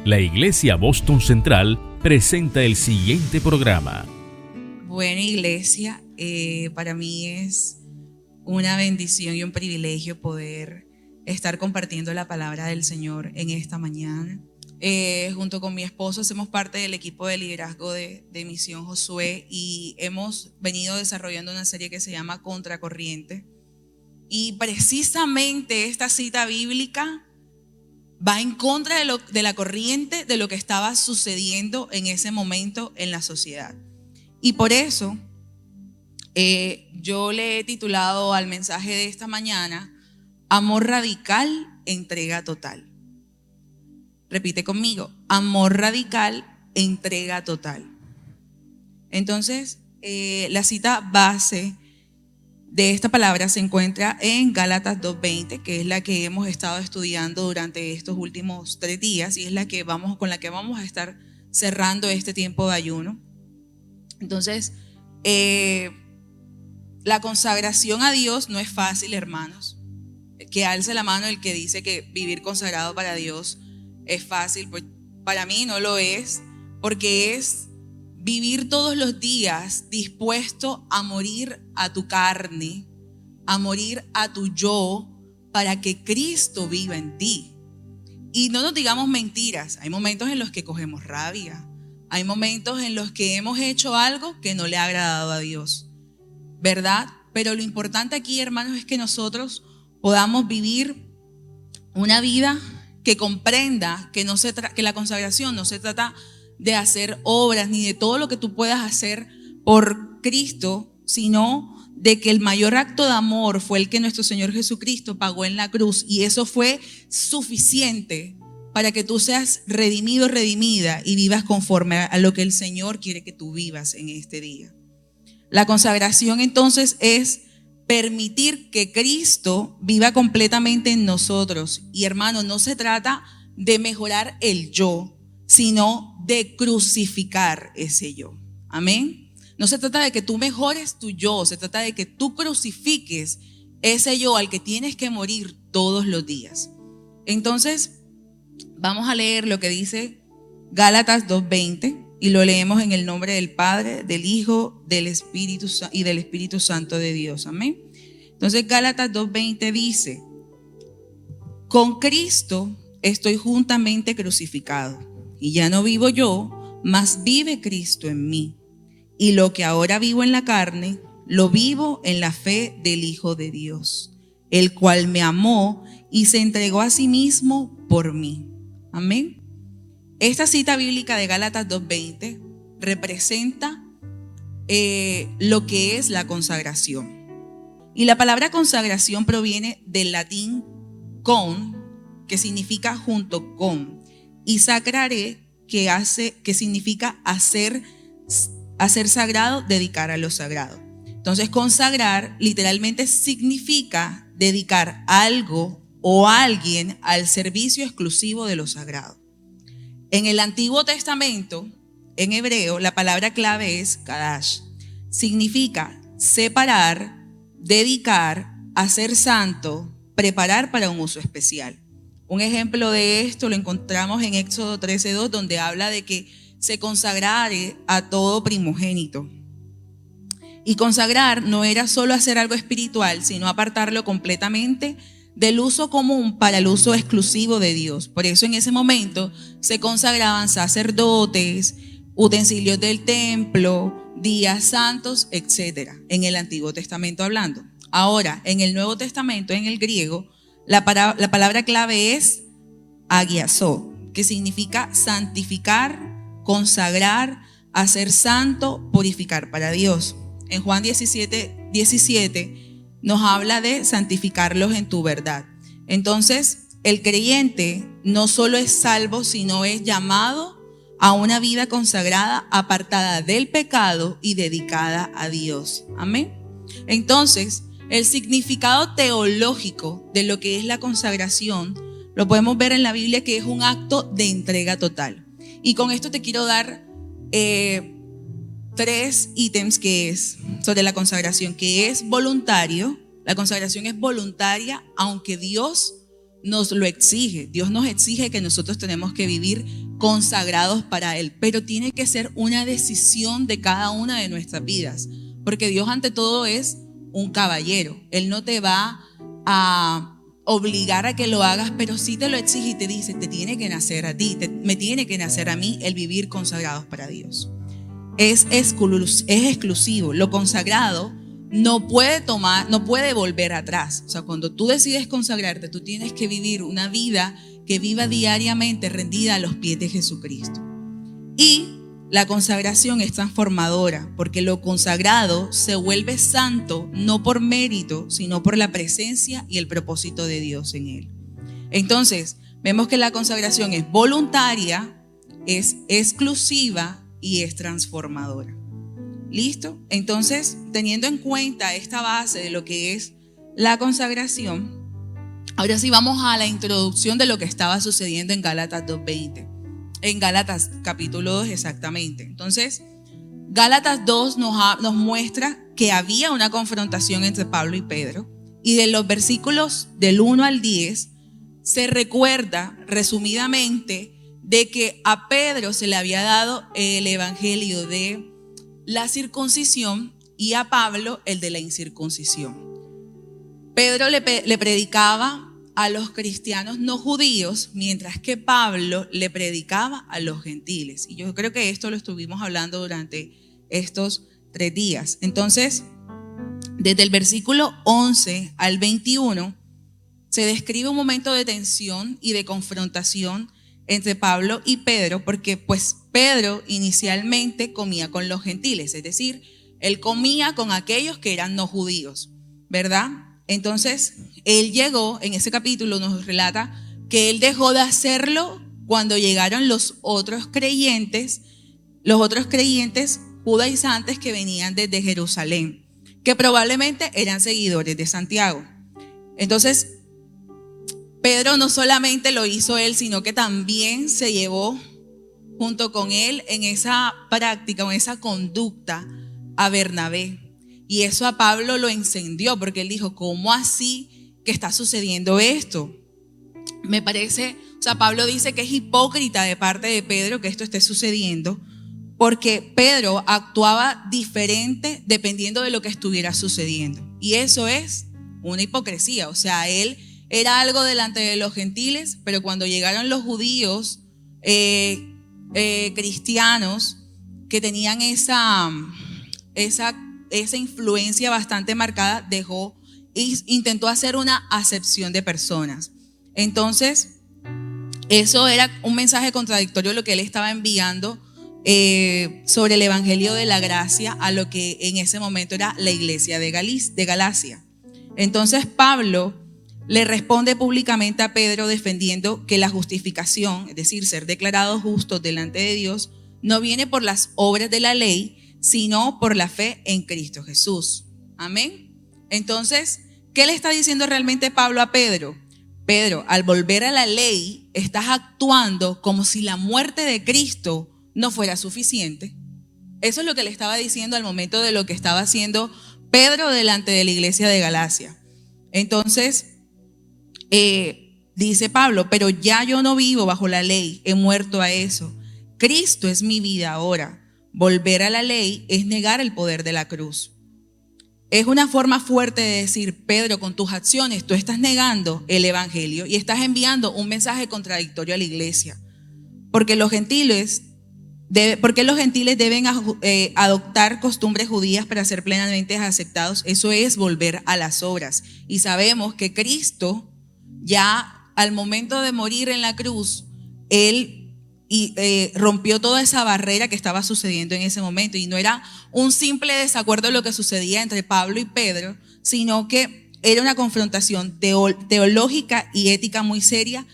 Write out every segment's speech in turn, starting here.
La Iglesia Boston Central presenta el siguiente programa. Bueno, iglesia, para mí es una bendición y un privilegio poder estar compartiendo la palabra del Señor en esta mañana. Junto con mi esposo hacemos parte del equipo de liderazgo de Misión Josué y hemos venido desarrollando una serie que se llama Contracorriente. Y precisamente esta cita bíblica va en contra de la corriente de lo que estaba sucediendo en ese momento en la sociedad. Y por eso yo le he titulado al mensaje de esta mañana: Amor radical, entrega total. Repite conmigo: amor radical, entrega total. Entonces, la cita base de esta palabra se encuentra en Gálatas 2:20, que es la que hemos estado estudiando durante estos últimos 3 días y es con la que vamos a estar cerrando este tiempo de ayuno. Entonces, la consagración a Dios no es fácil, hermanos. Que alce la mano el que dice que vivir consagrado para Dios es fácil. Pues para mí no lo es, porque es vivir todos los días dispuesto a morir a tu carne, a morir a tu yo, para que Cristo viva en ti. Y no nos digamos mentiras, hay momentos en los que cogemos rabia, hay momentos en los que hemos hecho algo que no le ha agradado a Dios, ¿verdad? Pero lo importante aquí, hermanos, es que nosotros podamos vivir una vida que comprenda que la consagración no se trata de hacer obras ni de todo lo que tú puedas hacer por Cristo, sino de que el mayor acto de amor fue el que nuestro Señor Jesucristo pagó en la cruz, y eso fue suficiente para que tú seas redimido, redimida y vivas conforme a lo que el Señor quiere que tú vivas en este día. La consagración entonces es permitir que Cristo viva completamente en nosotros. Y hermano, no se trata de mejorar el yo, sino de crucificar ese yo. Amén. No se trata de que tú mejores tu yo, se trata de que tú crucifiques ese yo al que tienes que morir todos los días. Entonces, vamos a leer lo que dice Gálatas 2:20 y lo leemos en el nombre del Padre, del Hijo, del Espíritu y del Espíritu Santo de Dios. Amén. Entonces, Gálatas 2:20 dice: con Cristo estoy juntamente crucificado. Y ya no vivo yo, mas vive Cristo en mí. Y lo que ahora vivo en la carne, lo vivo en la fe del Hijo de Dios, el cual me amó y se entregó a sí mismo por mí. Amén. Esta cita bíblica de Gálatas 2:20 representa lo que es la consagración. Y la palabra consagración proviene del latín con, que significa junto con, y sacrare, que significa hacer sagrado, dedicar a lo sagrado. Entonces, consagrar literalmente significa dedicar algo o a alguien al servicio exclusivo de lo sagrado. En el Antiguo Testamento, en hebreo, la palabra clave es kadash. Significa separar, dedicar, hacer santo, preparar para un uso especial. Un ejemplo de esto lo encontramos en Éxodo 13:2, donde habla de que se consagrare a todo primogénito. Y consagrar no era solo hacer algo espiritual, sino apartarlo completamente del uso común para el uso exclusivo de Dios. Por eso en ese momento se consagraban sacerdotes, utensilios del templo, días santos, etc. En el Antiguo Testamento hablando. Ahora, en el Nuevo Testamento, en el griego, la palabra clave es agiasó, que significa santificar, consagrar, hacer santo, purificar para Dios. En Juan 17:17 nos habla de santificarlos en tu verdad. Entonces, el creyente no solo es salvo, sino es llamado a una vida consagrada, apartada del pecado y dedicada a Dios. Amén. Entonces, el significado teológico de lo que es la consagración lo podemos ver en la Biblia, que es un acto de entrega total. Y con esto te quiero dar 3 ítems que es sobre la consagración, que es voluntario. La consagración es voluntaria, aunque Dios nos lo exige. Dios nos exige que nosotros tenemos que vivir consagrados para Él, pero tiene que ser una decisión de cada una de nuestras vidas, porque Dios ante todo es un caballero. Él no te va a obligar a que lo hagas, pero sí te lo exige y te dice, te tiene que nacer a ti, me tiene que nacer a mí el vivir consagrados para Dios. Es exclusivo. Lo consagrado no puede volver atrás. O sea, cuando tú decides consagrarte, tú tienes que vivir una vida que viva diariamente rendida a los pies de Jesucristo. Y la consagración es transformadora, porque lo consagrado se vuelve santo no por mérito, sino por la presencia y el propósito de Dios en él. Entonces, vemos que la consagración es voluntaria, es exclusiva y es transformadora. ¿Listo? Entonces, teniendo en cuenta esta base de lo que es la consagración, ahora sí vamos a la introducción de lo que estaba sucediendo en Gálatas 2:20. En Gálatas capítulo 2 exactamente. Entonces, Gálatas 2 nos muestra que había una confrontación entre Pablo y Pedro. Y de los versículos del 1 al 10 se recuerda resumidamente de que a Pedro se le había dado el evangelio de la circuncisión y a Pablo el de la incircuncisión. Pedro le predicaba a los cristianos no judíos, mientras que Pablo le predicaba a los gentiles. Y yo creo que esto lo estuvimos hablando durante estos 3 días. Entonces, desde el versículo 11 al 21, se describe un momento de tensión y de confrontación entre Pablo y Pedro, porque pues Pedro inicialmente comía con los gentiles, es decir, él comía con aquellos que eran no judíos, ¿verdad? Entonces, él llegó, en ese capítulo nos relata que él dejó de hacerlo cuando llegaron los otros creyentes judaizantes que venían desde Jerusalén, que probablemente eran seguidores de Santiago. Entonces, Pedro no solamente lo hizo él, sino que también se llevó junto con él en esa práctica o en esa conducta a Bernabé. Y eso a Pablo lo encendió, porque él dijo, ¿cómo así que está sucediendo esto? Me parece, o sea, Pablo dice que es hipócrita de parte de Pedro que esto esté sucediendo, porque Pedro actuaba diferente dependiendo de lo que estuviera sucediendo. Y eso es una hipocresía. O sea, él era algo delante de los gentiles, pero cuando llegaron los judíos cristianos que tenían esa influencia bastante marcada, intentó hacer una acepción de personas. Entonces, eso era un mensaje contradictorio lo que él estaba enviando sobre el evangelio de la gracia a lo que en ese momento era la iglesia de Galacia. Entonces Pablo le responde públicamente a Pedro defendiendo que la justificación, es decir, ser declarados justos delante de Dios, no viene por las obras de la ley, sino por la fe en Cristo Jesús. Amén. Entonces, ¿qué le está diciendo realmente Pablo a Pedro? Pedro, al volver a la ley, estás actuando como si la muerte de Cristo no fuera suficiente. Eso es lo que le estaba diciendo al momento de lo que estaba haciendo Pedro delante de la iglesia de Galacia. Entonces, dice Pablo, pero ya yo no vivo bajo la ley, he muerto a eso. Cristo es mi vida ahora. Volver a la ley es negar el poder de la cruz. Es una forma fuerte de decir, Pedro, con tus acciones tú estás negando el evangelio y estás enviando un mensaje contradictorio a la iglesia. Porque los gentiles deben adoptar costumbres judías para ser plenamente aceptados. Eso es volver a las obras. Y sabemos que Cristo, ya al momento de morir en la cruz, Él rompió toda esa barrera que estaba sucediendo en ese momento. Y no era un simple desacuerdo de lo que sucedía entre Pablo y Pedro, sino que era una confrontación teológica y ética muy seria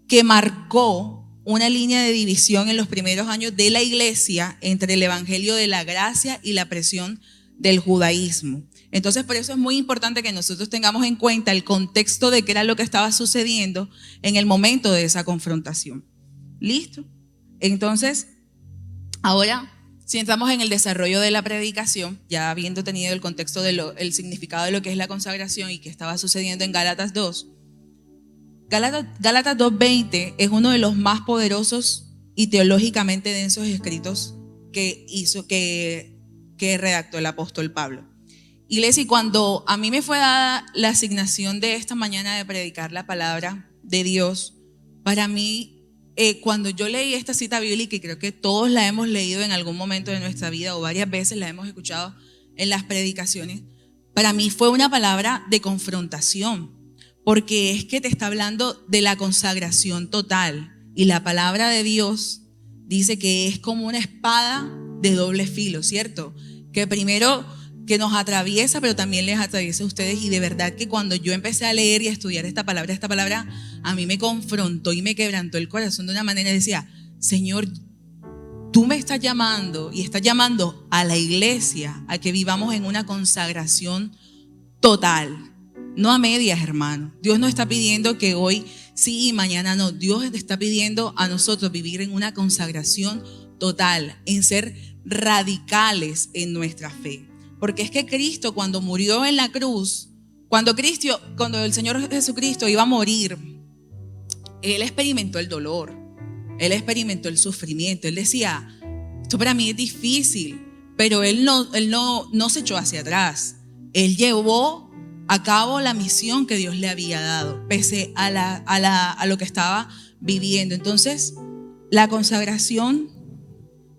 que marcó una línea de división en los primeros años de la iglesia entre el evangelio de la gracia y la presión del judaísmo. Entonces, por eso es muy importante que nosotros tengamos en cuenta el contexto de qué era lo que estaba sucediendo en el momento de esa confrontación. ¿Listo? Entonces, ahora, si entramos en el desarrollo de la predicación, ya habiendo tenido el contexto el significado de lo que es la consagración y que estaba sucediendo en Gálatas 2, Gálatas 2:20 es uno de los más poderosos y teológicamente densos escritos que redactó el apóstol Pablo. Iglesia, y cuando a mí me fue dada la asignación de esta mañana de predicar la palabra de Dios, para mí, cuando yo leí esta cita bíblica, y creo que todos la hemos leído en algún momento de nuestra vida o varias veces la hemos escuchado en las predicaciones, para mí fue una palabra de confrontación, porque es que te está hablando de la consagración total, y la palabra de Dios dice que es como una espada de doble filo, ¿cierto? Que primero que nos atraviesa, pero también les atraviesa a ustedes, y de verdad que cuando yo empecé a leer y a estudiar esta palabra a mí me confrontó y me quebrantó el corazón de una manera. Decía, Señor, tú me estás llamando y estás llamando a la iglesia a que vivamos en una consagración total, no a medias, hermano. Dios no está pidiendo que hoy sí y mañana no. Dios está pidiendo a nosotros vivir en una consagración total, en ser radicales en nuestra fe. Porque es que Cristo, cuando murió en la cruz, cuando el Señor Jesucristo iba a morir, Él experimentó el dolor, Él experimentó el sufrimiento. Él decía, esto para mí es difícil, pero Él no se echó hacia atrás. Él llevó a cabo la misión que Dios le había dado, pese a lo que estaba viviendo. Entonces, la consagración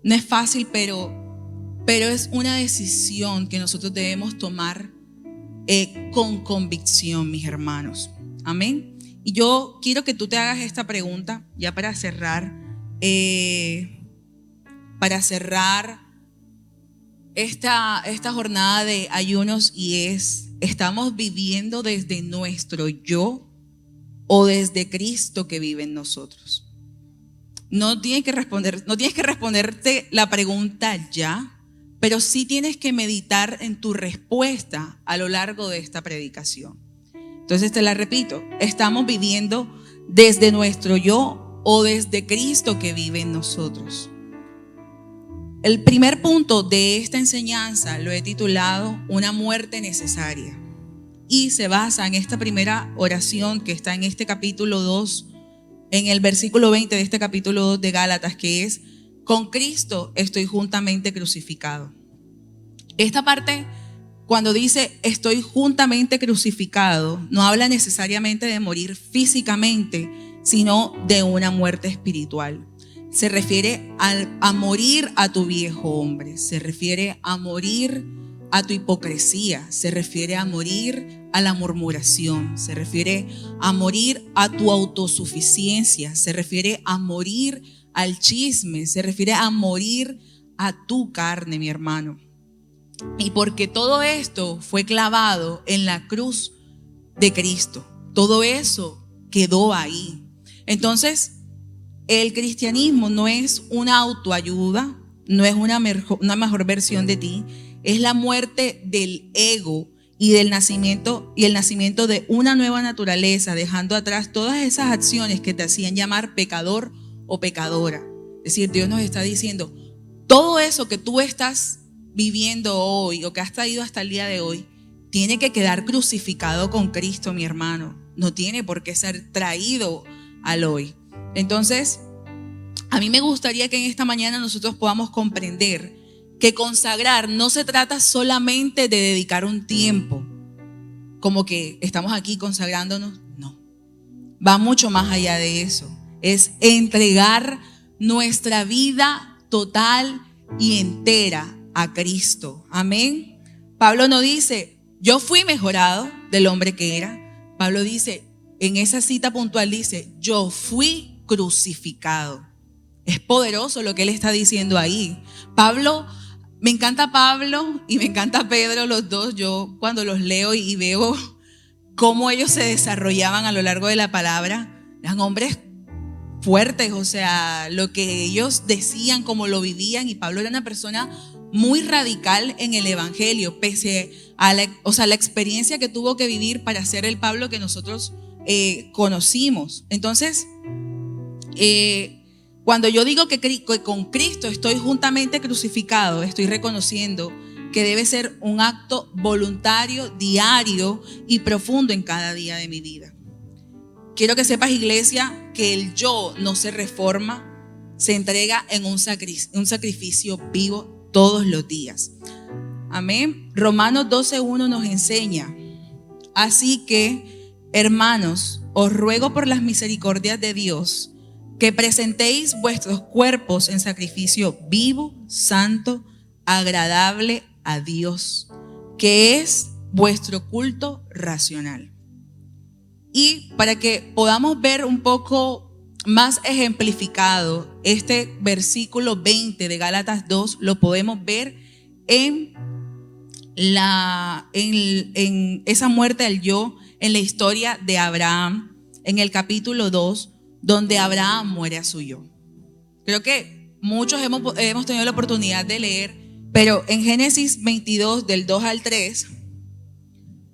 no es fácil, pero es una decisión que nosotros debemos tomar con convicción, mis hermanos. Amén. Y yo quiero que tú te hagas esta pregunta ya para cerrar esta jornada de ayunos, y ¿estamos viviendo desde nuestro yo o desde Cristo que vive en nosotros? No tienes que responderte la pregunta ya, pero sí tienes que meditar en tu respuesta a lo largo de esta predicación. Entonces te la repito, ¿estamos viviendo desde nuestro yo o desde Cristo que vive en nosotros? El primer punto de esta enseñanza lo he titulado Una muerte necesaria, y se basa en esta primera oración que está en este capítulo 2, en el versículo 20 de este capítulo 2 de Gálatas, que es: con Cristo estoy juntamente crucificado. Esta parte, cuando dice estoy juntamente crucificado, no habla necesariamente de morir físicamente, sino de una muerte espiritual. Se refiere a morir a tu viejo hombre, se refiere a morir a tu hipocresía, se refiere a morir a la murmuración, se refiere a morir a tu autosuficiencia, se refiere a morir al chisme, se refiere a morir a tu carne, mi hermano. Y porque todo esto fue clavado en la cruz de Cristo, todo eso quedó ahí. Entonces, el cristianismo no es una autoayuda, no es una mejor versión de ti, es la muerte del ego y el nacimiento de una nueva naturaleza, dejando atrás todas esas acciones que te hacían llamar pecador o pecadora. Es decir, Dios nos está diciendo, todo eso que tú estás viviendo hoy o que has traído hasta el día de hoy, tiene que quedar crucificado con Cristo, mi hermano. No tiene por qué ser traído al hoy. Entonces, a mí me gustaría que en esta mañana nosotros podamos comprender que consagrar no se trata solamente de dedicar un tiempo, como que estamos aquí consagrándonos. No, va mucho más allá de eso. Es entregar nuestra vida total y entera a Cristo. Amén. Pablo no dice, yo fui mejorado del hombre que era. Pablo dice, en esa cita puntual dice, yo fui crucificado. Es poderoso lo que él está diciendo ahí. Me encanta Pablo y me encanta Pedro, los dos. Yo cuando los leo y veo cómo ellos se desarrollaban a lo largo de la palabra, eran hombres fuertes, o sea, lo que ellos decían, cómo lo vivían. Y Pablo era una persona muy radical en el evangelio, pese a la experiencia que tuvo que vivir para ser el Pablo que nosotros conocimos. Entonces, cuando yo digo que con Cristo estoy juntamente crucificado, estoy reconociendo que debe ser un acto voluntario, diario y profundo en cada día de mi vida. Quiero que sepas, iglesia, que el yo no se reforma, se entrega en un sacrificio vivo todos los días. Amén. Romanos 12:1 nos enseña: así que, hermanos, os ruego por las misericordias de Dios que presentéis vuestros cuerpos en sacrificio vivo, santo, agradable a Dios, que es vuestro culto racional. Y para que podamos ver un poco más ejemplificado este versículo 20 de Gálatas 2, lo podemos ver en esa muerte del yo, en la historia de Abraham, en el capítulo 2, donde Abraham muere a su yo. Creo que muchos hemos tenido la oportunidad de leer, pero en Génesis 22, del 2 al 3,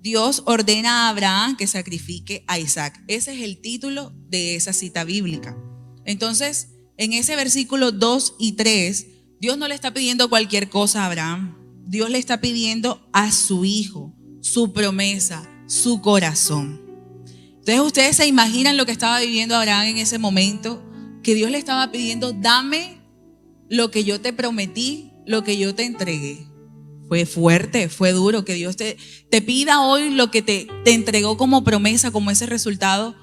Dios ordena a Abraham que sacrifique a Isaac. Ese es el título de esa cita bíblica. Entonces, en ese versículo 2 y 3, Dios no le está pidiendo cualquier cosa a Abraham. Dios le está pidiendo a su hijo, su promesa, su corazón. Entonces, ustedes se imaginan lo que estaba viviendo Abraham en ese momento, que Dios le estaba pidiendo: dame lo que yo te prometí, lo que yo te entregué. Fue fuerte, fue duro que Dios te pida hoy lo que te entregó como promesa, como ese resultado.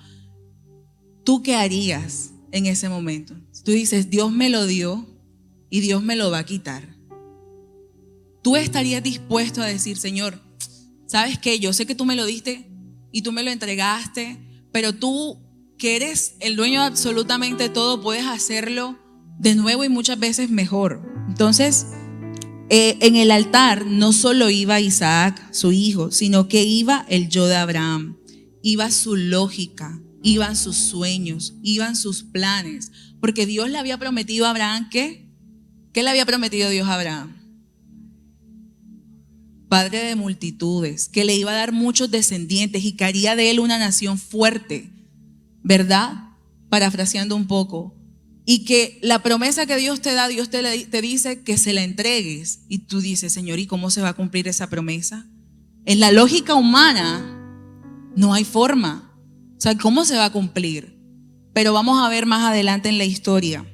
¿Tú qué harías en ese momento? Tú dices: Dios me lo dio y Dios me lo va a quitar. ¿Tú estarías dispuesto a decir: Señor, ¿sabes qué? Yo sé que tú me lo diste y tú me lo entregaste, pero tú, que eres el dueño de absolutamente todo, puedes hacerlo de nuevo y muchas veces mejor. Entonces, en el altar no solo iba Isaac, su hijo, sino que iba el yo de Abraham, iba su lógica, iban sus sueños, iban sus planes, porque Dios le había prometido a Abraham ¿qué? ¿Qué le había prometido Dios a Abraham? Padre de multitudes, que le iba a dar muchos descendientes y que haría de él una nación fuerte, ¿verdad? Parafraseando un poco. Y que la promesa que Dios te da, Dios te dice que se la entregues. Y tú dices: Señor, ¿y cómo se va a cumplir esa promesa? En la lógica humana no hay forma. O sea, ¿cómo se va a cumplir? Pero vamos a ver más adelante en la historia.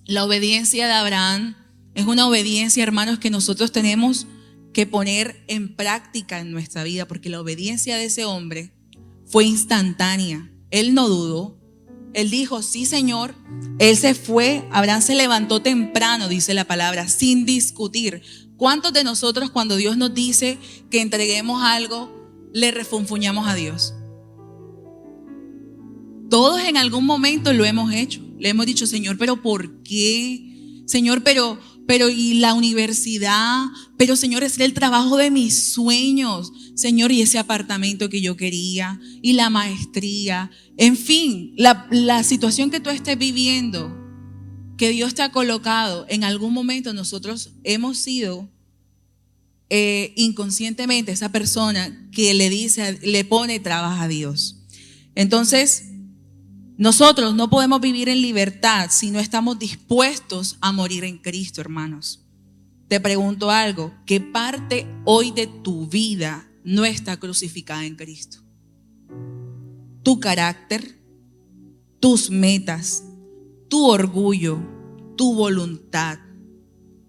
La obediencia de Abraham es una obediencia, hermanos, que nosotros tenemos que poner en práctica en nuestra vida, porque la obediencia de ese hombre fue instantánea. Él no dudó. Él dijo: sí, Señor. Él se fue. Abraham se levantó temprano, dice la palabra, sin discutir. ¿Cuántos de nosotros, cuando Dios nos dice que entreguemos algo, le refunfuñamos a Dios? Todos en algún momento lo hemos hecho. Le hemos dicho: Señor, ¿pero por qué? Señor, pero y la universidad, pero Señor, es el trabajo de mis sueños, Señor, y ese apartamento que yo quería, y la maestría, en fin, la situación que tú estés viviendo, que Dios te ha colocado. En algún momento nosotros hemos sido inconscientemente esa persona que le pone trabas a Dios. Entonces, nosotros no podemos vivir en libertad si no estamos dispuestos a morir en Cristo, hermanos. Te pregunto algo: ¿qué parte hoy de tu vida no está crucificada en Cristo? Tu carácter, tus metas, tu orgullo, tu voluntad.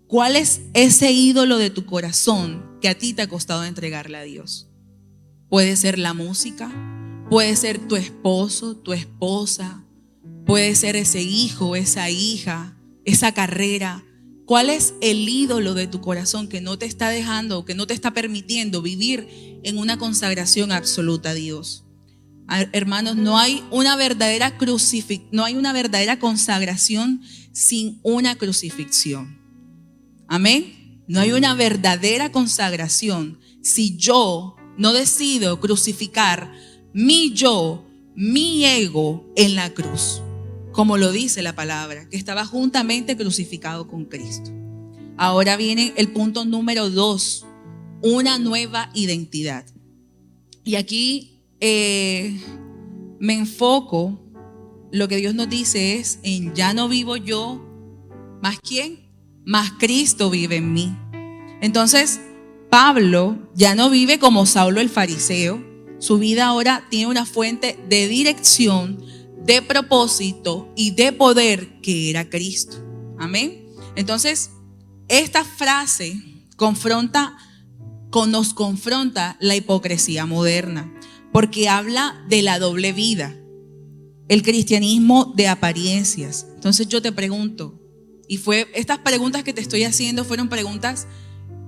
¿Cuál es ese ídolo de tu corazón que a ti te ha costado entregarle a Dios? Puede ser la música, puede ser tu esposo, tu esposa, puede ser ese hijo, esa hija, esa carrera. ¿Cuál es el ídolo de tu corazón que no te está dejando, que no te está permitiendo vivir en una consagración absoluta a Dios? Hermanos, no hay una verdadera consagración sin una crucifixión. Amén. No hay una verdadera consagración si yo no decido crucificar mi yo, mi ego en la cruz, como lo dice la palabra, que estaba juntamente crucificado con Cristo. Ahora viene el punto número 2, una nueva identidad. Y aquí me enfoco, lo que Dios nos dice es en: ya no vivo yo, ¿más quién? Más Cristo vive en mí. Entonces, Pablo ya no vive como Saulo el fariseo. Su vida ahora tiene una fuente de dirección, de propósito y de poder que era Cristo. Amén. Entonces, esta frase nos confronta la hipocresía moderna, porque habla de la doble vida, el cristianismo de apariencias. Entonces yo te pregunto, estas preguntas que te estoy haciendo fueron preguntas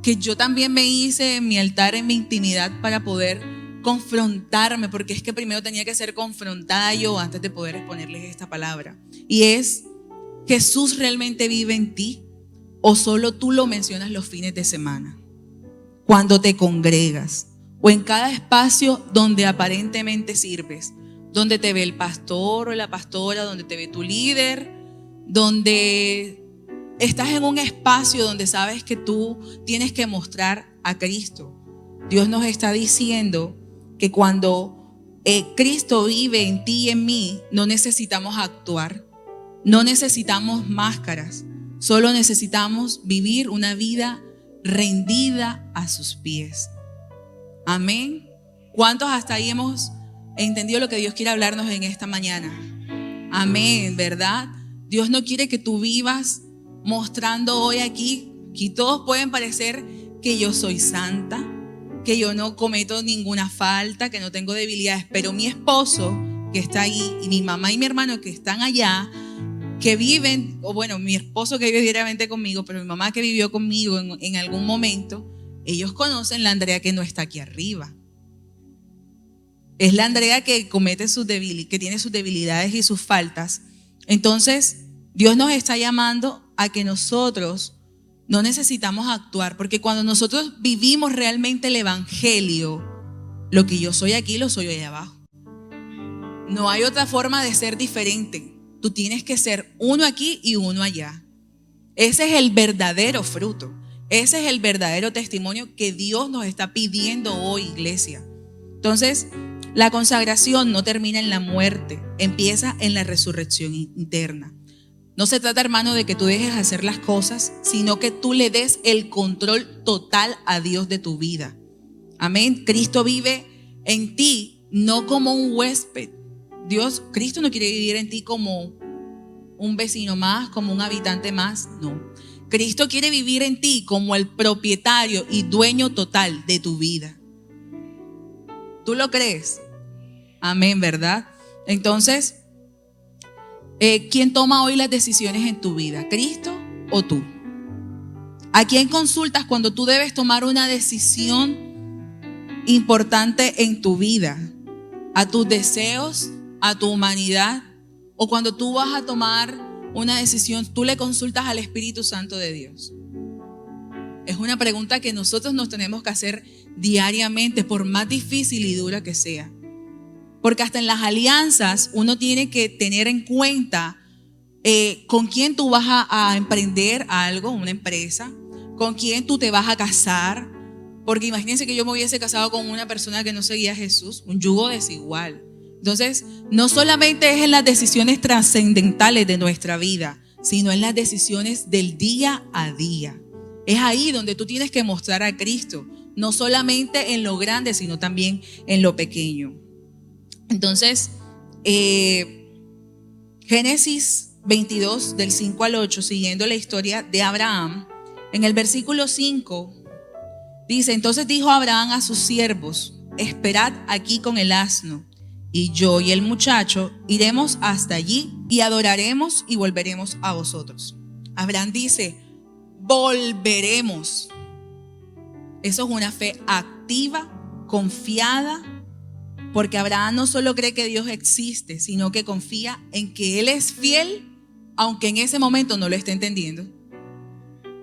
que yo también me hice en mi altar, en mi intimidad, para poder confrontarme, porque es que primero tenía que ser confrontada yo antes de poder exponerles esta palabra. Y es: ¿Jesús realmente vive en ti o solo tú lo mencionas los fines de semana, cuando te congregas o en cada espacio donde aparentemente sirves, donde te ve el pastor o la pastora, donde te ve tu líder, donde estás en un espacio donde sabes que tú tienes que mostrar a Cristo? Dios nos está diciendo que cuando Cristo vive en ti y en mí, no necesitamos actuar, no necesitamos máscaras, solo necesitamos vivir una vida rendida a sus pies. Amén. ¿Cuántos hasta ahí hemos entendido lo que Dios quiere hablarnos en esta mañana? Amén, ¿verdad? Dios no quiere que tú vivas mostrando hoy aquí todos pueden parecer que yo soy santa, que yo no cometo ninguna falta, que no tengo debilidades, pero mi esposo que está ahí y mi mamá y mi hermano que están allá, que viven, o bueno, mi esposo que vive diariamente conmigo, pero mi mamá que vivió conmigo en algún momento, ellos conocen la Andrea que no está aquí arriba. Es la Andrea que que tiene sus debilidades y sus faltas. Entonces, Dios nos está llamando a que nosotros no necesitamos actuar, porque cuando nosotros vivimos realmente el evangelio, lo que yo soy aquí lo soy allá abajo. No hay otra forma de ser diferente. Tú tienes que ser uno aquí y uno allá. Ese es el verdadero fruto. Ese es el verdadero testimonio que Dios nos está pidiendo hoy, iglesia. Entonces, la consagración no termina en la muerte, empieza en la resurrección interna. No se trata, hermano, de que tú dejes de hacer las cosas, sino que tú le des el control total a Dios de tu vida. Amén. Cristo vive en ti, no como un huésped. Cristo no quiere vivir en ti como un vecino más, como un habitante más, no. Cristo quiere vivir en ti como el propietario y dueño total de tu vida. ¿Tú lo crees? Amén, ¿verdad? Entonces, ¿quién toma hoy las decisiones en tu vida? ¿Cristo o tú? ¿A quién consultas cuando tú debes tomar una decisión importante en tu vida? ¿A tus deseos? ¿A tu humanidad? ¿O cuando tú vas a tomar una decisión, tú le consultas al Espíritu Santo de Dios? Es una pregunta que nosotros nos tenemos que hacer diariamente, por más difícil y dura que sea. Porque hasta en las alianzas uno tiene que tener en cuenta con quién tú vas a emprender algo, una empresa, con quién tú te vas a casar. Porque imagínense que yo me hubiese casado con una persona que no seguía a Jesús, un yugo desigual. Entonces, no solamente es en las decisiones trascendentales de nuestra vida, sino en las decisiones del día a día. Es ahí donde tú tienes que mostrar a Cristo, no solamente en lo grande, sino también en lo pequeño. Entonces, Génesis 22, del 5 al 8, siguiendo la historia de Abraham, en el versículo 5, dice: entonces dijo Abraham a sus siervos: esperad aquí con el asno, y yo y el muchacho iremos hasta allí y adoraremos y volveremos a vosotros. Abraham dice: volveremos. Eso es una fe activa, confiada, porque Abraham no solo cree que Dios existe, sino que confía en que Él es fiel, aunque en ese momento no lo esté entendiendo.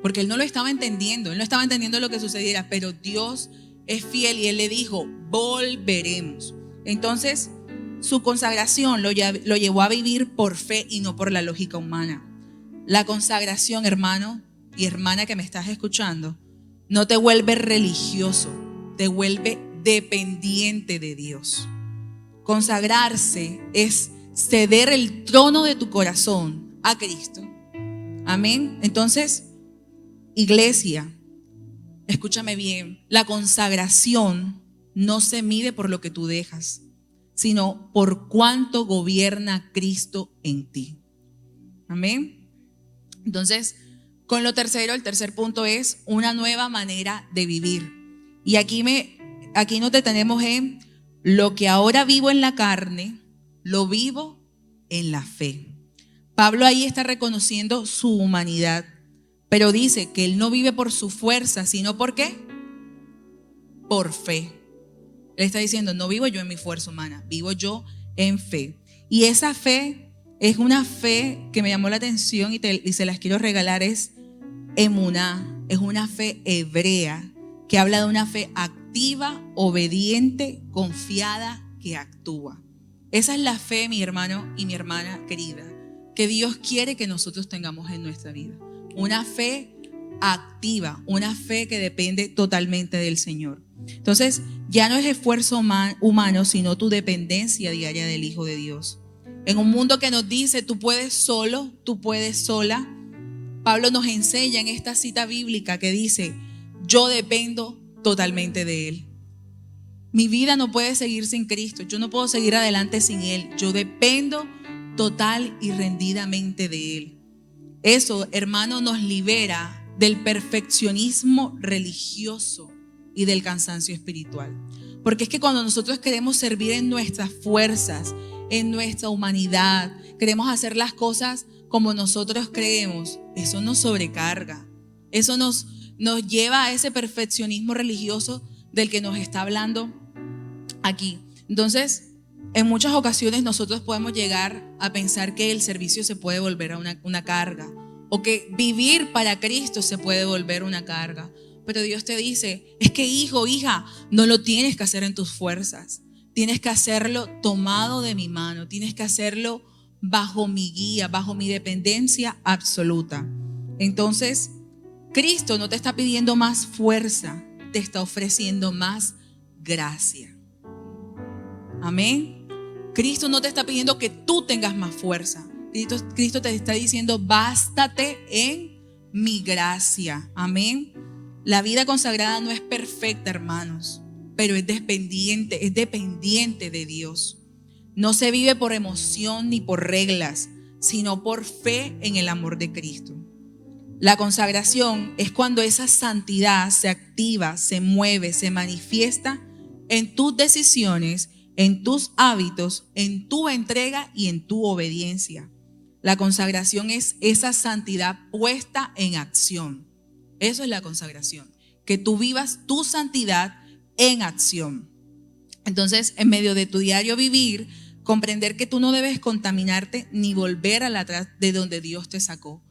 Porque él no lo estaba entendiendo, él no estaba entendiendo lo que sucediera, pero Dios es fiel y Él le dijo: volveremos. Entonces, su consagración lo llevó a vivir por fe y no por la lógica humana. La consagración, hermano y hermana que me estás escuchando, no te vuelve religioso, te vuelve dependiente de Dios. Consagrarse es ceder el trono de tu corazón a Cristo. Amén. Entonces, iglesia, escúchame bien, la consagración no se mide por lo que tú dejas, sino por cuánto gobierna Cristo en ti. Amén. Entonces, con lo tercero, el tercer punto es una nueva manera de vivir. Y aquí nos detenemos en lo que ahora vivo en la carne, lo vivo en la fe. Pablo ahí está reconociendo su humanidad, pero dice que él no vive por su fuerza, sino ¿por qué? Por fe. Él está diciendo, no vivo yo en mi fuerza humana, vivo yo en fe. Y esa fe es una fe que me llamó la atención y se las quiero regalar, es emuná, es una fe hebrea que habla de una fe activa, obediente, confiada, que actúa. Esa es la fe, mi hermano y mi hermana querida, que Dios quiere que nosotros tengamos en nuestra vida. Una fe activa, una fe que depende totalmente del Señor. Entonces, ya no es esfuerzo humano, sino tu dependencia diaria del Hijo de Dios. En un mundo que nos dice, tú puedes solo, tú puedes sola, Pablo nos enseña en esta cita bíblica que dice, yo dependo totalmente de Él. Mi vida no puede seguir sin Cristo, yo no puedo seguir adelante sin Él. Yo dependo total y rendidamente de Él. Eso, hermano, nos libera del perfeccionismo religioso y del cansancio espiritual. Porque es que cuando nosotros queremos servir en nuestras fuerzas, en nuestra humanidad, queremos hacer las cosas como nosotros creemos, eso nos sobrecarga. Eso nos lleva a ese perfeccionismo religioso del que nos está hablando aquí. Entonces, en muchas ocasiones nosotros podemos llegar a pensar que el servicio se puede volver a una carga, o que vivir para Cristo se puede volver una carga. Pero Dios te dice, es que hijo, hija, no lo tienes que hacer en tus fuerzas. Tienes que hacerlo tomado de mi mano. Tienes que hacerlo bajo mi guía, bajo mi dependencia absoluta. Entonces, Cristo no te está pidiendo más fuerza, te está ofreciendo más gracia. Amén. Cristo no te está pidiendo que tú tengas más fuerza. Cristo te está diciendo, bástate en mi gracia. Amén. La vida consagrada no es perfecta, hermanos, pero es dependiente de Dios. No se vive por emoción ni por reglas, sino por fe en el amor de Cristo. La consagración es cuando esa santidad se activa, se mueve, se manifiesta en tus decisiones, en tus hábitos, en tu entrega y en tu obediencia. La consagración es esa santidad puesta en acción. Eso es la consagración, que tú vivas tu santidad en acción. Entonces, en medio de tu diario vivir, comprender que tú no debes contaminarte ni volver a atrás de donde Dios te sacó.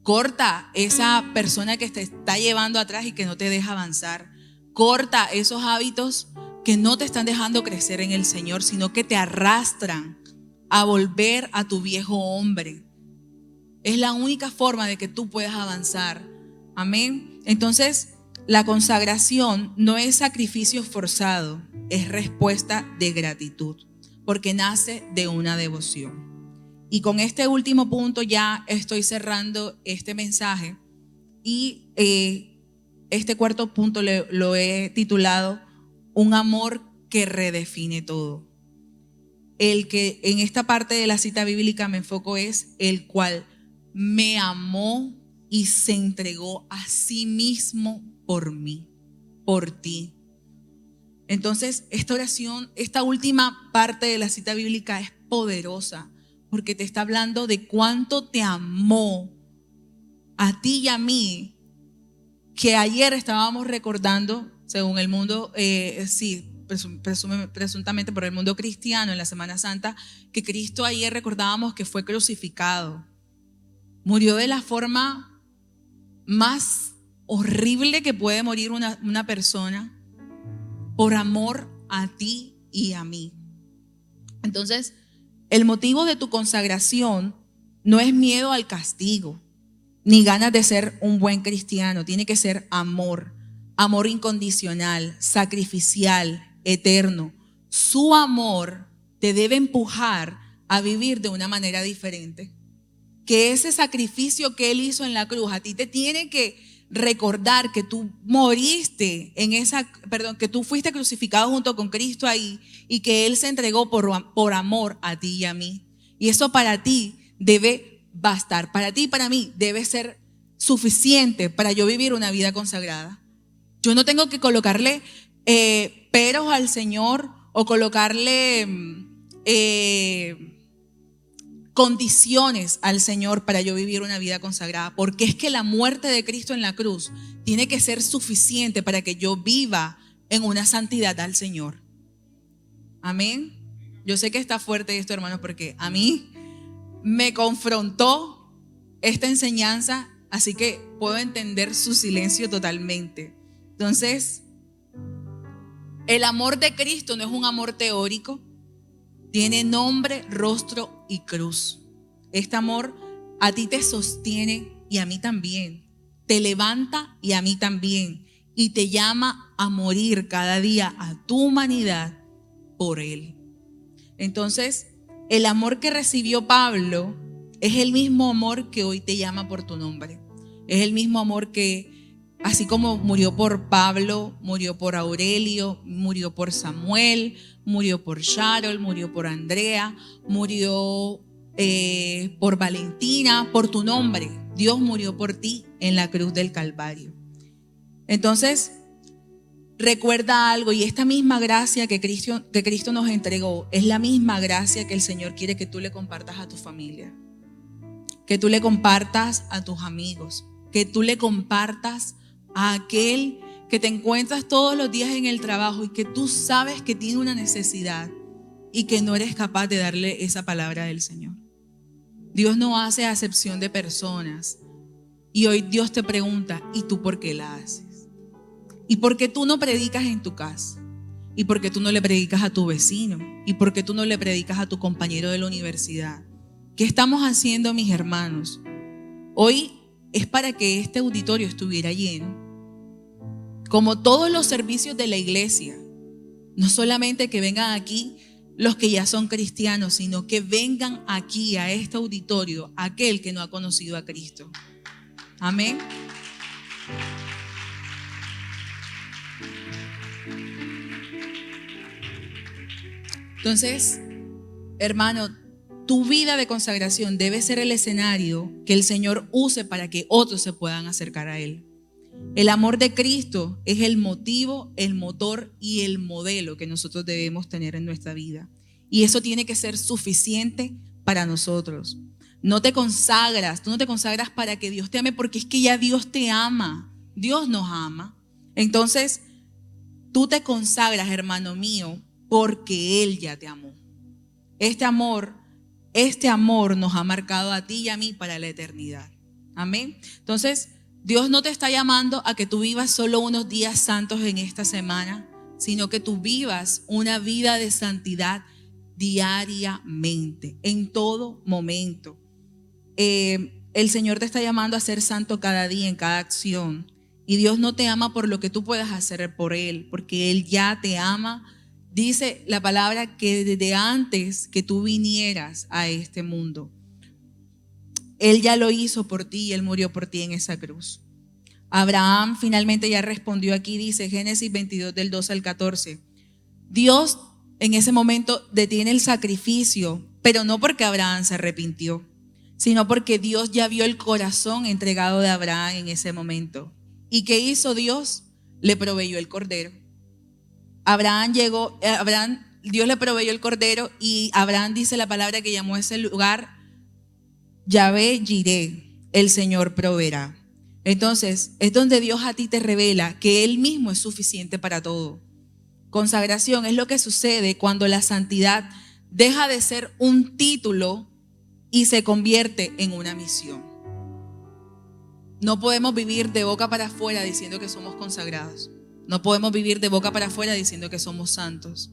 Corta esa persona que te está llevando atrás y que no te deja avanzar. Corta esos hábitos que no te están dejando crecer en el Señor, sino que te arrastran a volver a tu viejo hombre. Es la única forma de que tú puedas avanzar. Amén. Entonces, la consagración no es sacrificio forzado, es respuesta de gratitud, porque nace de una devoción. Y con este último punto ya estoy cerrando este mensaje y este cuarto punto lo he titulado Un amor que redefine todo. El que en esta parte de la cita bíblica me enfoco es el cual me amó y se entregó a sí mismo por mí, por ti. Entonces, esta oración, esta última parte de la cita bíblica es poderosa porque te está hablando de cuánto te amó a ti y a mí, que ayer estábamos recordando, según el mundo, presuntamente por el mundo cristiano en la Semana Santa, que Cristo ayer recordábamos que fue crucificado. Murió de la forma más horrible que puede morir una persona por amor a ti y a mí. Entonces, el motivo de tu consagración no es miedo al castigo, ni ganas de ser un buen cristiano. Tiene que ser amor, amor incondicional, sacrificial, eterno. Su amor te debe empujar a vivir de una manera diferente. Que ese sacrificio que Él hizo en la cruz a ti te tiene que recordar que tú moriste que tú fuiste crucificado junto con Cristo ahí y que Él se entregó por amor a ti y a mí. Y eso para ti debe bastar, para ti y para mí debe ser suficiente para yo vivir una vida consagrada. Yo no tengo que colocarle peros al Señor o colocarle condiciones al Señor para yo vivir una vida consagrada, porque es que la muerte de Cristo en la cruz tiene que ser suficiente para que yo viva en una santidad al Señor. Amén. Yo sé que está fuerte esto, hermanos, porque a mí me confrontó esta enseñanza, así que puedo entender su silencio totalmente. Entonces, el amor de Cristo no es un amor teórico. Tiene nombre, rostro y cruz. Este amor a ti te sostiene y a mí también. Te levanta y a mí también. Y te llama a morir cada día a tu humanidad por Él. Entonces, el amor que recibió Pablo es el mismo amor que hoy te llama por tu nombre. Es el mismo amor que, así como murió por Pablo, murió por Aurelio, murió por Samuel, murió por Sharol, murió por Andrea, murió por Valentina, por tu nombre. Dios murió por ti en la cruz del Calvario. Entonces, recuerda algo, y esta misma gracia que Cristo nos entregó es la misma gracia que el Señor quiere que tú le compartas a tu familia, que tú le compartas a tus amigos, que tú le compartas a aquel que te encuentras todos los días en el trabajo y que tú sabes que tiene una necesidad y que no eres capaz de darle esa palabra del Señor. Dios no hace acepción de personas, y hoy Dios te pregunta: ¿y tú por qué la haces? ¿Y por qué tú no predicas en tu casa? ¿Y por qué tú no le predicas a tu vecino? ¿Y por qué tú no le predicas a tu compañero de la universidad? ¿Qué estamos haciendo, mis hermanos? Hoy es para que este auditorio estuviera lleno, como todos los servicios de la iglesia. No solamente que vengan aquí los que ya son cristianos, sino que vengan aquí a este auditorio aquel que no ha conocido a Cristo. Amén. Entonces, hermano, tu vida de consagración debe ser el escenario que el Señor use para que otros se puedan acercar a Él. El amor de Cristo es el motivo, el motor y el modelo que nosotros debemos tener en nuestra vida. Y eso tiene que ser suficiente para nosotros. No te consagras, tú no te consagras para que Dios te ame, porque es que ya Dios te ama. Dios nos ama. Entonces, tú te consagras, hermano mío, porque Él ya te amó. Este amor nos ha marcado a ti y a mí para la eternidad. Amén. Entonces, Dios no te está llamando a que tú vivas solo unos días santos en esta semana, sino que tú vivas una vida de santidad diariamente, en todo momento. El Señor te está llamando a ser santo cada día, en cada acción. Y Dios no te ama por lo que tú puedas hacer por Él, porque Él ya te ama. Dice la palabra que desde antes que tú vinieras a este mundo, Él ya lo hizo por ti y Él murió por ti en esa cruz. Abraham finalmente ya respondió aquí, dice Génesis 22 del 12 al 14. Dios en ese momento detiene el sacrificio, pero no porque Abraham se arrepintió, sino porque Dios ya vio el corazón entregado de Abraham en ese momento. ¿Y qué hizo Dios? Le proveyó el cordero. Dios le proveyó el cordero, y Abraham, dice la palabra, que llamó a ese lugar Yahvé Jireh, el Señor proveerá. Entonces, es donde Dios a ti te revela que Él mismo es suficiente para todo. Consagración es lo que sucede cuando la santidad deja de ser un título y se convierte en una misión. No podemos vivir de boca para afuera diciendo que somos consagrados. No podemos vivir de boca para afuera diciendo que somos santos.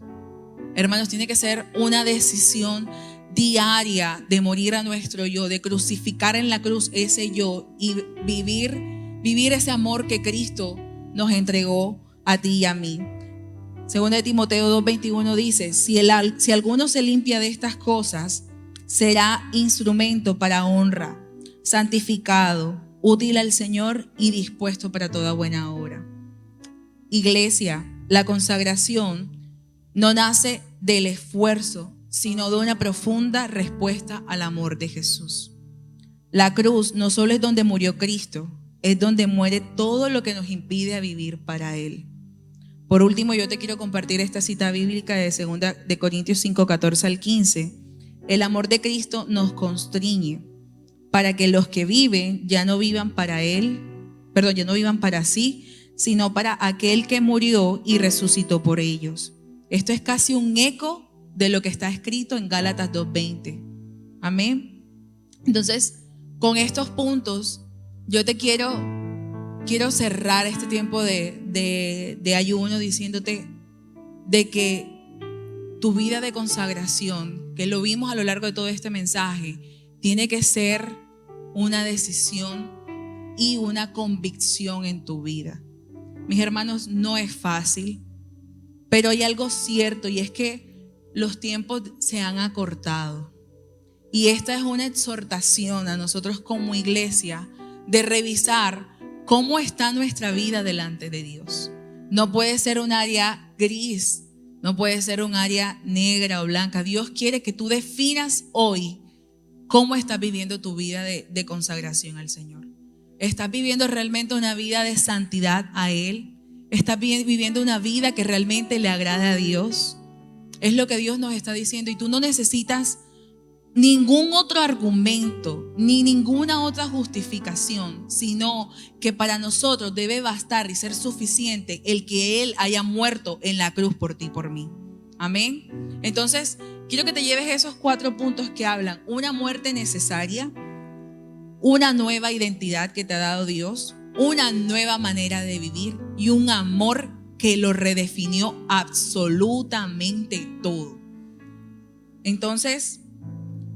Hermanos, tiene que ser una decisión diaria de morir a nuestro yo, de crucificar en la cruz ese yo y vivir ese amor que Cristo nos entregó a ti y a mí. Segunda de Timoteo 2:21 dice: si alguno se limpia de estas cosas, será instrumento para honra, santificado, útil al Señor y dispuesto para toda buena obra. Iglesia, la consagración no nace del esfuerzo, sino de una profunda respuesta al amor de Jesús. La cruz no solo es donde murió Cristo, es donde muere todo lo que nos impide vivir para Él. Por último, yo te quiero compartir esta cita bíblica de 2 de Corintios 5, 14 al 15. El amor de Cristo nos constriñe para que los que viven ya no vivan para sí, sino para aquel que murió y resucitó por ellos. Esto es casi un eco de lo que está escrito en Gálatas 2:20. Amén. Entonces, con estos puntos, yo te quiero cerrar este tiempo de ayuno diciéndote de que tu vida de consagración, que lo vimos a lo largo de todo este mensaje, tiene que ser una decisión y una convicción en tu vida. Mis hermanos, no es fácil, pero hay algo cierto y es que los tiempos se han acortado. Y esta es una exhortación a nosotros como iglesia de revisar cómo está nuestra vida delante de Dios. No puede ser un área gris, no puede ser un área negra o blanca. Dios quiere que tú definas hoy cómo estás viviendo tu vida de consagración al Señor. ¿Estás viviendo realmente una vida de santidad a Él? ¿Estás viviendo una vida que realmente le agrada a Dios? Es lo que Dios nos está diciendo, y tú no necesitas ningún otro argumento ni ninguna otra justificación, sino que para nosotros debe bastar y ser suficiente el que Él haya muerto en la cruz por ti y por mí. Amén. Entonces, quiero que te lleves esos 4 puntos que hablan: una muerte necesaria, una nueva identidad que te ha dado Dios, una nueva manera de vivir y un amor que lo redefinió absolutamente todo. Entonces,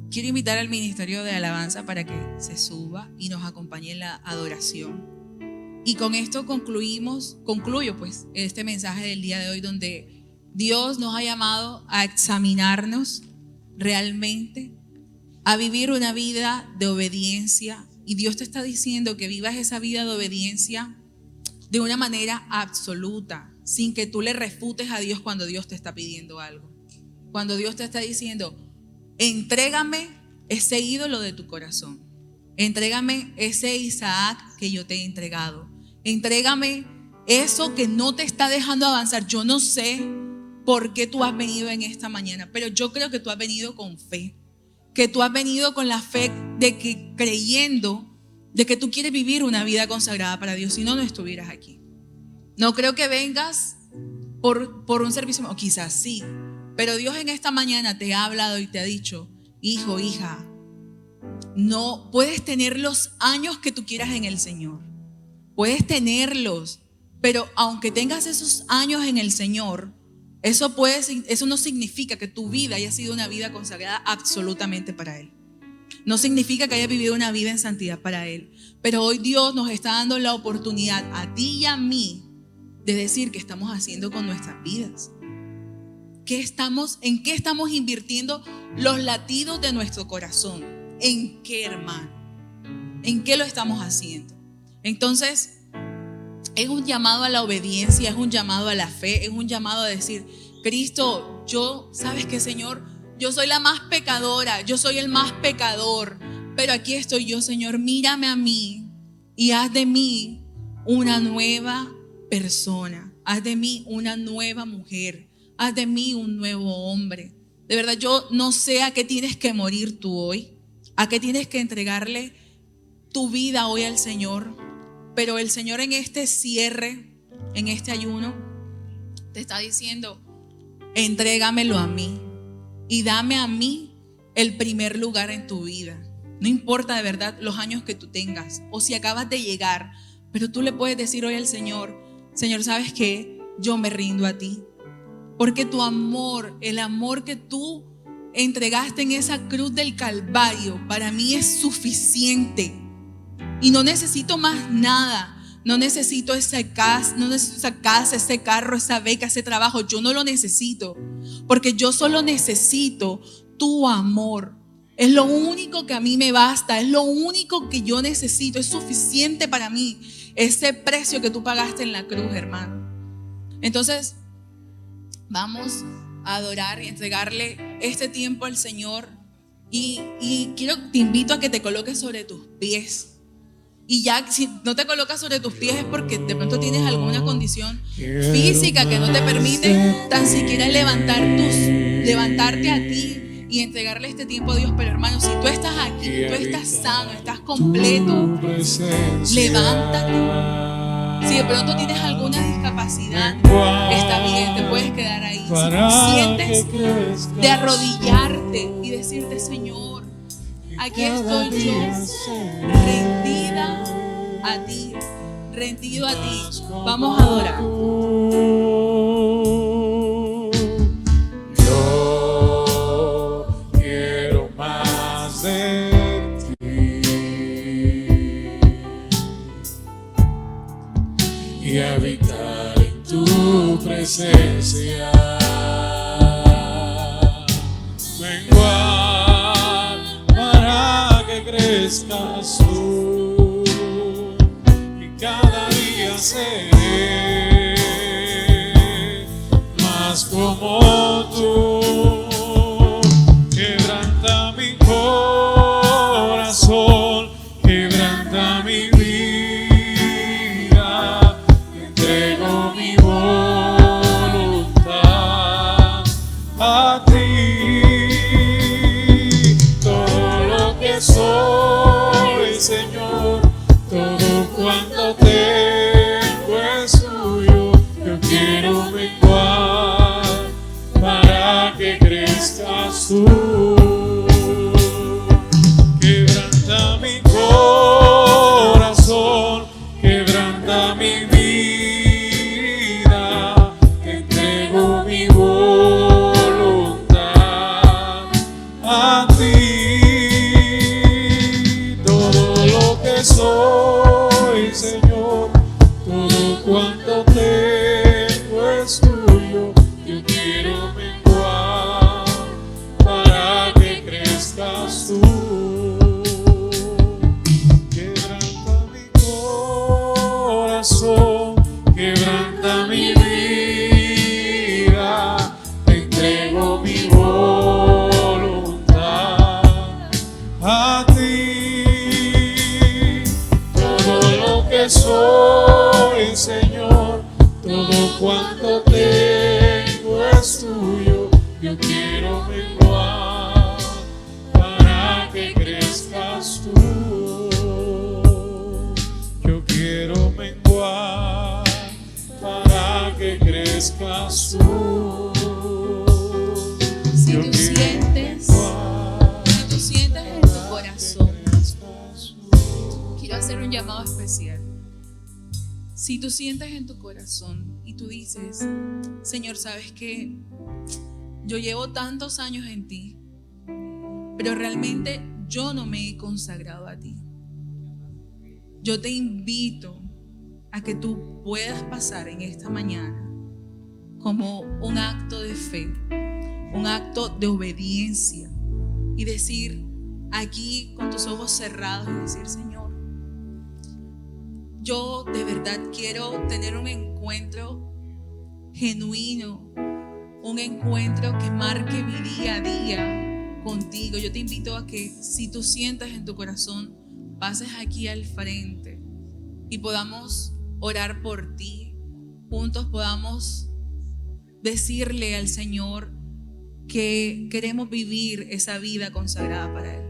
quiero invitar al ministerio de alabanza para que se suba y nos acompañe en la adoración. Y con esto concluyo pues este mensaje del día de hoy, donde Dios nos ha llamado a examinarnos realmente, a vivir una vida de obediencia. Y Dios te está diciendo que vivas esa vida de obediencia de una manera absoluta, sin que tú le refutes a Dios cuando Dios te está pidiendo algo. Cuando Dios te está diciendo: entrégame ese ídolo de tu corazón. Entrégame ese Isaac que yo te he entregado. Entrégame eso que no te está dejando avanzar. Yo no sé por qué tú has venido en esta mañana, pero yo creo que tú has venido con fe. Que tú has venido con la fe de que, creyendo de que tú quieres vivir una vida consagrada para Dios. Si no, no estuvieras aquí. No creo que vengas por un servicio, o quizás sí. Pero Dios en esta mañana te ha hablado y te ha dicho: hijo, hija, no puedes tener los años que tú quieras en el Señor. Puedes tenerlos, pero aunque tengas esos años en el Señor, eso no significa que tu vida haya sido una vida consagrada absolutamente para Él. No significa que hayas vivido una vida en santidad para Él. Pero hoy Dios nos está dando la oportunidad a ti y a mí de decir qué estamos haciendo con nuestras vidas. ¿En qué estamos invirtiendo los latidos de nuestro corazón? ¿En qué, hermano? ¿En qué lo estamos haciendo? Entonces, es un llamado a la obediencia, es un llamado a la fe, es un llamado a decir: Cristo, ¿sabes qué, Señor? Yo soy la más pecadora, yo soy el más pecador, pero aquí estoy yo, Señor. Mírame a mí y haz de mí una nueva persona, haz de mí una nueva mujer, haz de mí un nuevo hombre. De verdad, yo no sé a qué tienes que morir tú hoy, a qué tienes que entregarle tu vida hoy al Señor. Pero el Señor, en este cierre, en este ayuno, te está diciendo: entrégamelo a mí y dame a mí el primer lugar en tu vida. No importa de verdad los años que tú tengas o si acabas de llegar, pero tú le puedes decir hoy al Señor: Señor, ¿sabes qué? Yo me rindo a ti. Porque tu amor, el amor que tú entregaste en esa cruz del Calvario, para mí es suficiente. Y no necesito más nada. No necesito esa casa, ese carro, esa beca, ese trabajo. Yo no lo necesito. Porque yo solo necesito tu amor. Es lo único que a mí me basta, es lo único que yo necesito, es suficiente para mí. Ese precio que tú pagaste en la cruz, hermano. Entonces, vamos a adorar y entregarle este tiempo al Señor. Y te invito a que te coloques sobre tus pies. Y ya, si no te colocas sobre tus pies es porque de pronto tienes alguna condición física que no te permite tan siquiera levantarte a ti y entregarle este tiempo a Dios. Pero hermano, si tú estás aquí, tú estás sano, estás completo, levántate. Si de pronto tienes alguna discapacidad, está bien, te puedes quedar ahí. Si tú sientes de arrodillarte y decirte: Señor, aquí estoy yo, rendida a ti, rendido a ti. Vamos a adorar. Yo quiero más de ti y habitar en tu presencia. Crezcas tú y cada día seré más como tú. Quebranta mi corazón, quebranta mi vida, entrego mi voluntad a ti. Soy, Señor, todo cuanto tengo es tuyo. Yo quiero menguar para que crezcas tú. Quebranta mi corazón, quebranta mi vida, te entrego mi voluntad a ti. Soy, Señor, todo cuanto tengo es tuyo. Yo quiero menguar para que crezcas tú. Quebranta mi corazón, quebranta mi vida, te entrego mi voluntad a ti. Soy, Señor, todo cuanto tengo es tuyo. Yo quiero menguar para que crezcas tú. Yo quiero menguar para que crezcas tú. Si tú sientes en tu corazón, quiero hacer un llamado especial. Si tú sientes en tu corazón y tú dices: Señor, ¿sabes qué? Yo llevo tantos años en ti, pero realmente yo no me he consagrado a ti. Yo te invito a que tú puedas pasar en esta mañana como un acto de fe, un acto de obediencia y decir aquí con tus ojos cerrados y decir: Señor, yo de verdad quiero tener un encuentro genuino, un encuentro que marque mi día a día contigo. Yo te invito a que si tú sientas en tu corazón, pases aquí al frente y podamos orar por ti. Juntos podamos decirle al Señor que queremos vivir esa vida consagrada para Él.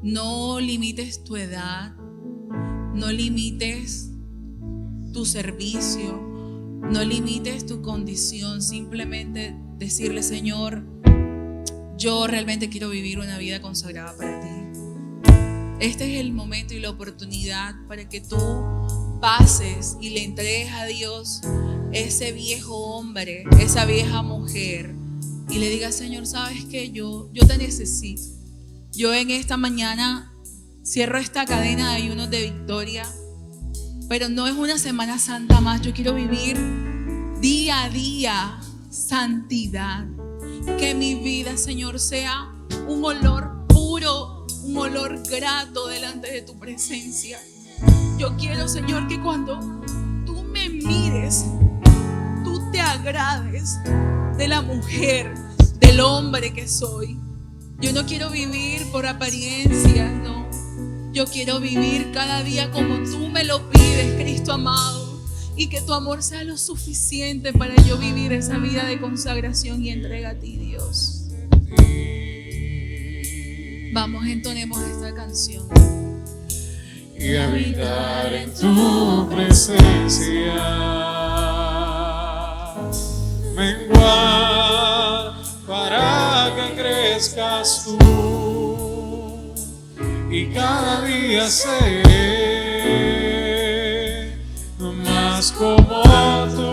No limites tu edad. No limites tu servicio, no limites tu condición. Simplemente decirle: Señor, yo realmente quiero vivir una vida consagrada para ti. Este es el momento y la oportunidad para que tú pases y le entregues a Dios ese viejo hombre, esa vieja mujer, y le digas: Señor, ¿sabes qué? Yo te necesito. Yo en esta mañana cierro esta cadena de ayunos de victoria, pero no es una Semana Santa más. Yo quiero vivir día a día santidad. Que mi vida, Señor, sea un olor puro olor grato delante de tu presencia. Yo quiero, Señor, que cuando tú me mires, tú te agrades de la mujer, del hombre que soy. Yo no quiero vivir por apariencias, no. Yo quiero vivir cada día como tú me lo pides, Cristo amado. Y que tu amor sea lo suficiente para yo vivir esa vida de consagración y entrega a ti, Dios. Vamos, entonemos esta canción. Y habitar en tu presencia, menguar para que crezcas tú, y cada día ser más como tú.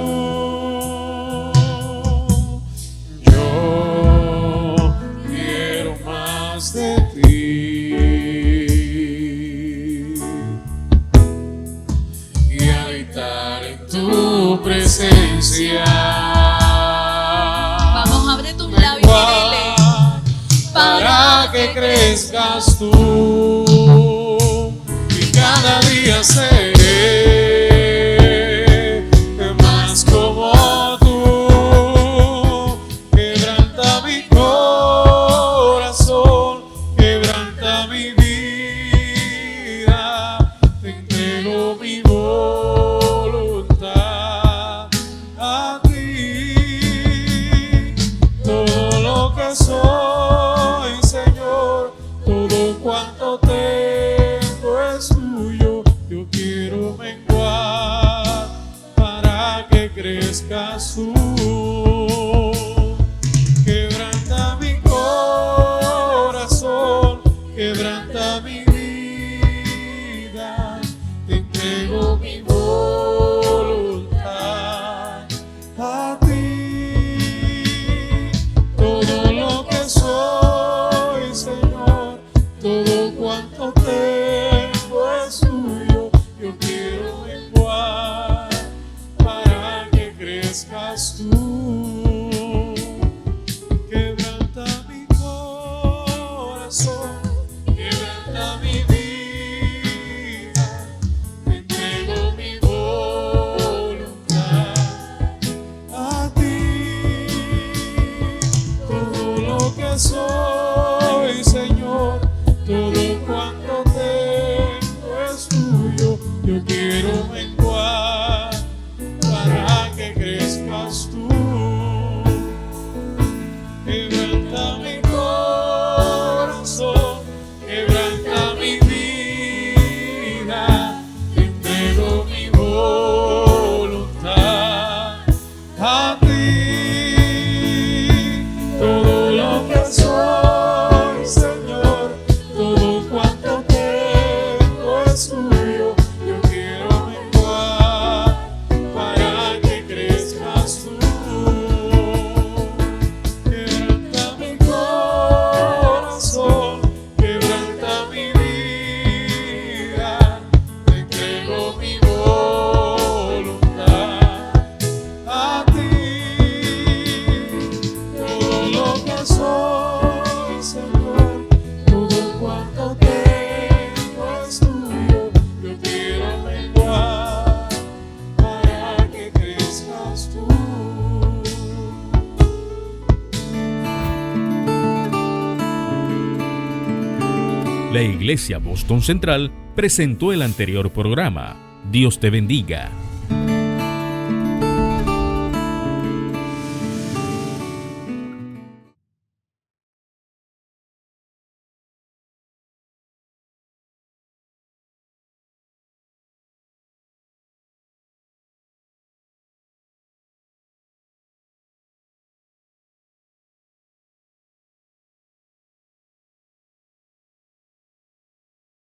Yo quiero más de ti, y habitar en tu presencia. Vamos, abre tus labios y dile: para que crezcas tú, y cada día seré más como tú. Quebranta mi corazón, quebranta mi vida, te entrego mi voluntad a ti. Todo lo que soy, Señor, todo cuanto tengo es tuyo. Yo quiero menguar para que crezcas tú. Quebranta mi corazón, quebranta mi vida, te entrego mi voluntad a ti. Todo lo que soy, Señor, todo cuanto tengo es tuyo. Yo quiero menguar para que crezcas tú. Quebranta mi corazón, quebranta mi vida, te entrego mi voluntad a ti. Todo lo que soy, Señor, todo cuanto tengo es tuyo. Yo quiero menguar para que crezcas tú. Quebranta mi corazón, quebranta mi vida, te entrego mi voluntad a ti. Todo lo que soy, Señor, todo cuanto tengo es tuyo. Yo quiero menguar para que crezcas tú. Quebranta mi corazón, quebranta mi vida, te entrego mi voluntad a ti. Todo lo que soy, Señor, todo cuanto tengo es tuyo. Yo quiero menguar para que crezcas tú. La Iglesia Boston Central presentó el anterior programa. Dios te bendiga.